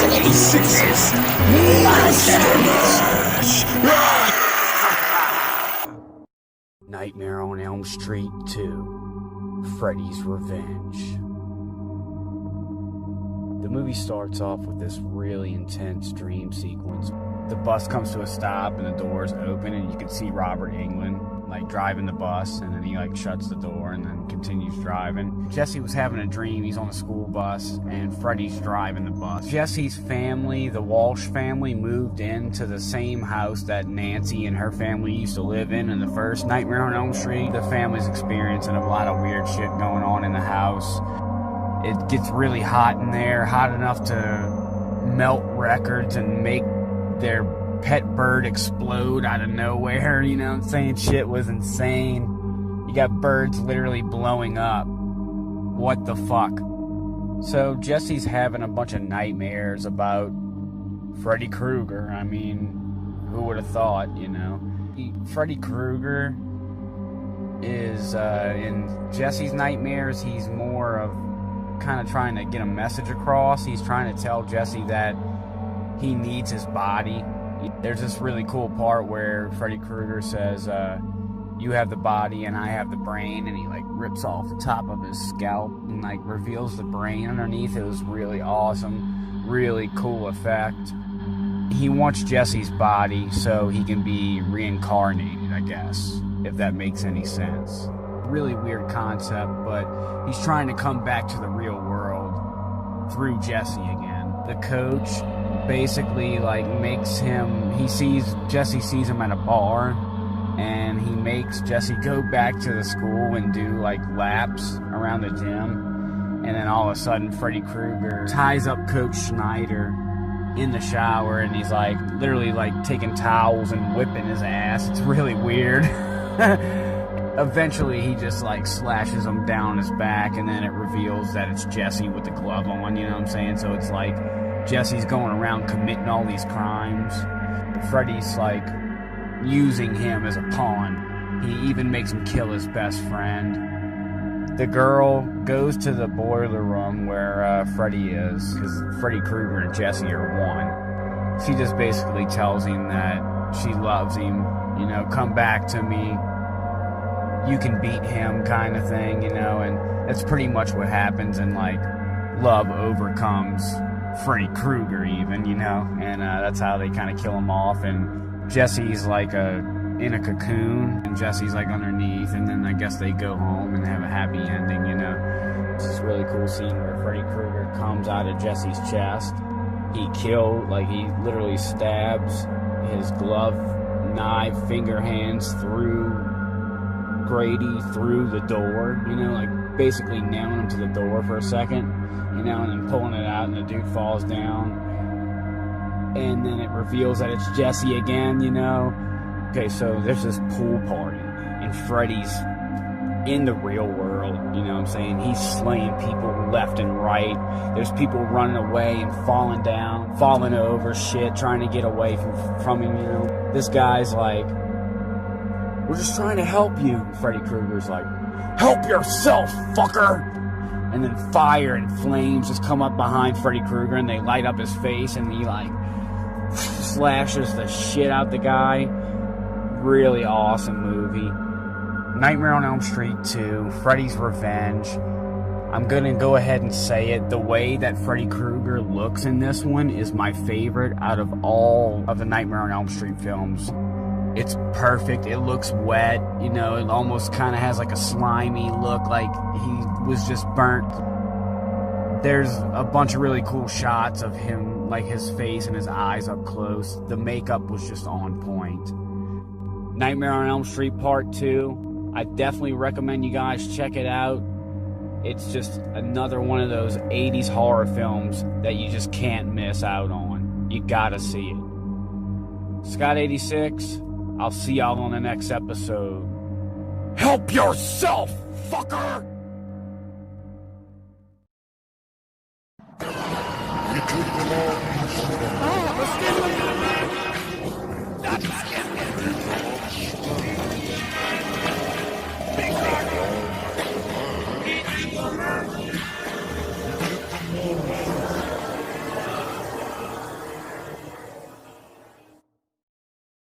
86's Monster Mash! Nightmare on Elm Street 2, Freddy's Revenge. The movie starts off with this really intense dream sequence. The bus comes to a stop and the doors open and you can see Robert Englund driving the bus, and then he shuts the door and then continues driving. Jesse was having a dream. He's on a school bus and Freddy's driving the bus. Jesse's family, the Walsh family, moved into the same house that Nancy and her family used to live in the first Nightmare on Elm Street. The family's experiencing a lot of weird shit going on in the house. It gets really hot in there, hot enough to melt records and make their pet bird explode out of nowhere. You know what I'm saying? Shit was insane. You got birds literally blowing up. What the fuck? So Jesse's having a bunch of nightmares about Freddy Krueger. I mean, who would have thought, you know? Freddy Krueger is, in Jesse's nightmares, he's more of kind of trying to get a message across. He's trying to tell Jesse that he needs his body. There's this really cool part where Freddy Krueger says, you have the body and I have the brain, and he rips off the top of his scalp and reveals the brain underneath. It was really awesome, really cool effect. He wants Jesse's body so he can be reincarnated, I guess, if that makes any sense. Really weird concept, but he's trying to come back to the real world through Jesse again. The coach basically Jesse sees him at a bar, and he makes Jesse go back to the school and do laps around the gym. And then all of a sudden Freddy Krueger ties up Coach Schneider in the shower, and he's literally taking towels and whipping his ass. It's really weird. Eventually he just slashes him down his back, and then it reveals that it's Jesse with the glove on, you know what I'm saying? So it's Jesse's going around committing all these crimes. Freddy's using him as a pawn. He even makes him kill his best friend. The girl goes to the boiler room where Freddy is, because Freddy Krueger and Jesse are one. She just basically tells him that she loves him, you know, come back to me, you can beat him kind of thing, you know, and that's pretty much what happens, and love overcomes Freddy Krueger even, you know, and that's how they kind of kill him off. And Jesse's in a cocoon, and Jesse's underneath, and then I guess they go home and have a happy ending, you know. It's this really cool scene where Freddy Krueger comes out of Jesse's chest. He he literally stabs his glove, knife, finger hands through Grady through the door, you know, basically nailing him to the door for a second, you know, and then pulling it out, and the dude falls down, and then it reveals that it's Jesse again, you know. Okay, so there's this pool party, and Freddy's in the real world, you know what I'm saying? He's slaying people left and right. There's people running away and falling down, falling over shit, trying to get away from him, you know. This guy's we're just trying to help you. Freddy Krueger's help yourself, fucker! And then fire and flames just come up behind Freddy Krueger, and they light up his face, and he slashes the shit out the guy. Really awesome movie. Nightmare on Elm Street 2, Freddy's Revenge. I'm gonna go ahead and say it. The way that Freddy Krueger looks in this one is my favorite out of all of the Nightmare on Elm Street films. It's perfect. It looks wet, you know, it almost kind of has a slimy look, he was just burnt. There's a bunch of really cool shots of him, his face and his eyes up close. The makeup was just on point. Nightmare on Elm Street Part 2, I definitely recommend you guys check it out. It's just another one of those 80s horror films that you just can't miss out on. You gotta see it. Scott86, I'll see y'all on the next episode. Help yourself, fucker! We took the long